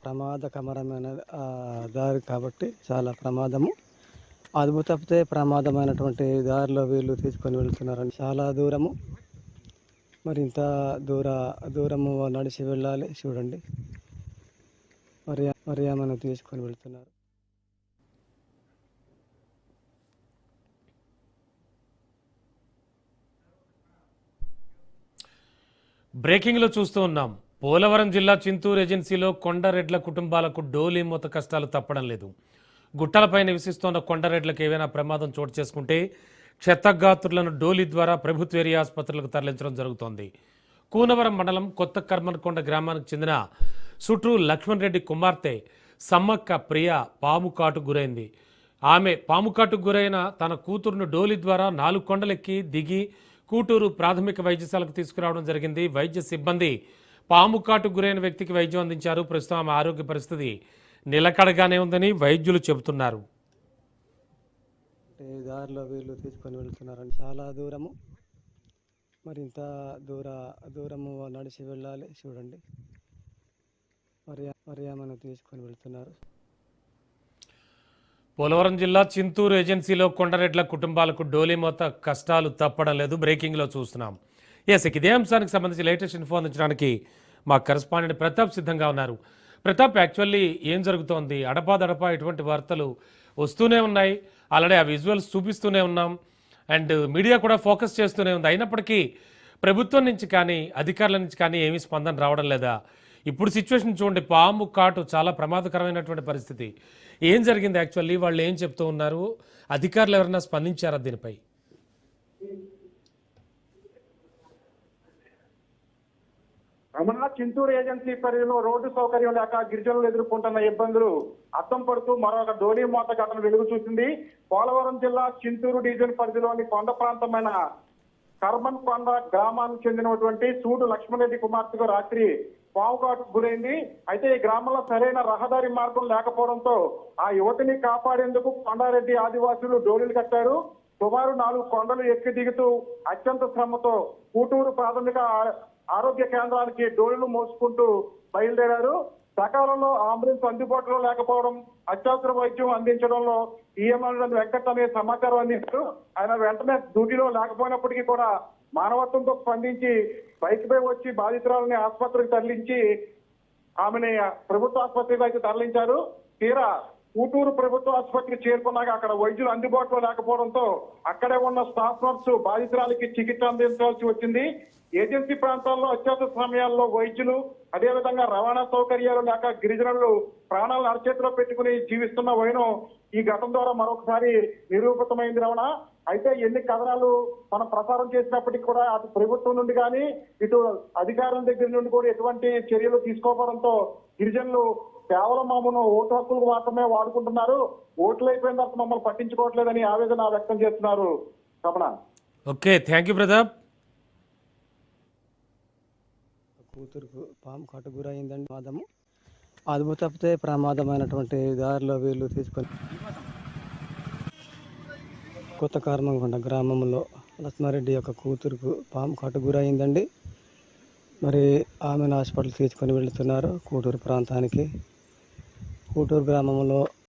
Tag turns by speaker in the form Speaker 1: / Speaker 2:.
Speaker 1: ప్రమాదకరమైన దారి కాబట్టి చాలా ప్రమాదము. అదుపు తప్పితే ప్రమాదమైనటువంటి దారిలో వీళ్ళు తీసుకొని వెళ్తున్నారని చాలా దూరము. మరి ఇంత దూరము నడిచి వెళ్ళాలి చూడండి. మరి ఆమెను తీసుకొని వెళ్తున్నారు.
Speaker 2: బ్రేకింగ్లో చూస్తూ ఉన్నాం. పోలవరం జిల్లా చింతూరు ఏజెన్సీలో కొండరెడ్ల కుటుంబాలకు డోలీ మూత కష్టాలు తప్పడం లేదు. గుట్టలపై నివసిస్తున్న కొండరెడ్లకు ఏవైనా ప్రమాదం చోటు చేసుకుంటే క్షతగాత్రులను డోలీ ద్వారా ప్రభుత్వ ఏరియా ఆసుపత్రులకు తరలించడం జరుగుతోంది. కూనవరం మండలం కొత్త కర్మన్కొండ గ్రామానికి చెందిన సుట్రు లక్ష్మణ్ రెడ్డి కుమార్తె సమ్మక్క ప్రియ పాముకాటుకు గురైంది. ఆమె పాముకాటుకు గురైన తన కూతురును డోలీ ద్వారా 4 కొండలెక్కి దిగి కూటూరు ప్రాథమిక వైద్యశాలకు తీసుకురావడం జరిగింది. వైద్య సిబ్బంది పాముకాటుకు గురైన వ్యక్తికి వైద్యం అందించారు. ప్రస్తుతం ఆమె ఆరోగ్య పరిస్థితి నిలకడగానే ఉందని వైద్యులు చెబుతున్నారు.
Speaker 1: దారిలో వీళ్ళు తీసుకొని వెళ్తున్నారని చాలా దూరము. మరి ఇంత దూరము నడిచి వెళ్ళాలి చూడండి. మరి ఆమెను తీసుకొని వెళ్తున్నారు.
Speaker 2: పోలవరం జిల్లా చింతూరు ఏజెన్సీలో కొండరెడ్ల కుటుంబాలకు డోలీ మూత కష్టాలు తప్పడం లేదు. బ్రేకింగ్లో చూస్తున్నాం. ఇదే అంశానికి సంబంధించి లేటెస్ట్ ఇన్ఫో అందించడానికి మా కరెస్పాండెంట్ ప్రతాప్ సిద్ధంగా ఉన్నారు. ప్రతాప్, యాక్చువల్లీ ఏం జరుగుతోంది? అడపాదడపా ఇటువంటి వార్తలు వస్తూనే ఉన్నాయి. ఆల్రెడీ ఆ విజువల్స్ చూపిస్తూనే ఉన్నాం. అండ్ మీడియా కూడా ఫోకస్ చేస్తూనే ఉంది. అయినప్పటికీ ప్రభుత్వం నుంచి కానీ అధికారుల నుంచి కానీ ఏమీ స్పందన రావడం లేదా? ఇప్పుడు సిచ్యువేషన్ చూడండి, పాము కాటు చాలా ప్రమాదకరమైనటువంటి పరిస్థితి. ఏం జరిగింది యాక్చువల్లీ? వాళ్ళు ఏం చెప్తూ ఉన్నారు? అధికారులు ఎవరైనా స్పందించారా దీనిపై?
Speaker 3: రమణ, చింతూరు ఏజెన్సీ పరిధిలో రోడ్డు సౌకర్యం లేక గిరిజనులు ఎదుర్కొంటున్న ఇబ్బందులు అద్దం పడుతూ మరొక డోలీ మూత ఘటన వెలుగు చూసింది. పోలవరం జిల్లా చింతూరు డివిజన్ పరిధిలోని కొండ ప్రాంతమైన కర్మన్కొండ గ్రామానికి చెందినటువంటి సూడు లక్ష్మణరెడ్డి కుమార్తెకు రాత్రి పాముకాటుకు గురైంది. అయితే ఈ గ్రామంలో సరైన రహదారి మార్గం లేకపోవడంతో ఆ యువతిని కాపాడేందుకు కొండారెడ్డి ఆదివాసులు డోలీలు కట్టారు. సుమారు 4 కొండలు ఎక్కి దిగుతూ అత్యంత శ్రమతో కూటూరు ప్రాథమిక ఆరోగ్య కేంద్రానికి డోలీలు మోసుకుంటూ బయలుదేరారు. సకాలంలో అంబులెన్స్ అందుబాటులో లేకపోవడం, అత్యవసర వైద్యం అందించడంలో ఈఎంఐ వెంకట్ అనే సమాచారం అందిస్తూ ఆయన వెంటనే డ్యూటీలో లేకపోయినప్పటికీ కూడా మానవత్వంతో స్పందించి బైక్ పై వచ్చి బాధితురాలని ఆసుపత్రికి తరలించి ఆమెని ప్రభుత్వ ఆసుపత్రికి అయితే తరలించారు. తీరా కూటూరు ప్రభుత్వ ఆసుపత్రికి చేరుకున్నాక అక్కడ వైద్యులు అందుబాటులో లేకపోవడంతో అక్కడే ఉన్న స్టాఫ్ నర్సు బాధితురాలకి చికిత్స అందించాల్సి వచ్చింది. ఏజెన్సీ ప్రాంతాల్లో అత్యవసర సమయాల్లో వైద్యులు, అదేవిధంగా రవాణా సౌకర్యాలు లేక గిరిజనులు ప్రాణాలను అరచేతిలో పెట్టుకుని జీవిస్తున్న వైనం ఈ ఘటన ద్వారా మరొకసారి నిరూపితమైంది. రమణ, అయితే ఎన్ని కథనాలు మనం ప్రసారం చేసినప్పటికీ కూడా అటు ప్రభుత్వం నుండి కానీ ఇటు అధికారుల దగ్గర నుండి కూడా ఎటువంటి చర్యలు తీసుకోవడంతో గిరిజనులు కేవలం మమ్మల్ని ఓటు హక్కులకు మాత్రమే వాడుకుంటున్నారు, ఓట్లు అయిపోయిన తర్వాత మమ్మల్ని పట్టించుకోవట్లేదని ఆవేదన వ్యక్తం చేస్తున్నారు. Ramana,
Speaker 2: okay, thank you Pratap.
Speaker 1: కూతురుకు పాము కాటు గురైందండి. ప్రమాదము. అదుపు తప్పితే ప్రమాదమైనటువంటి దారిలో వీళ్ళు తీసుకొని కొత్త కర్మన్కొండ గ్రామంలో లక్ష్మారెడ్డి యొక్క కూతురుకు పాము కాటు గురైందండి. మరి ఆమెను హాస్పిటల్ తీసుకొని వెళ్తున్నారు కూటూరు ప్రాంతానికి. కూటూరు గ్రామంలో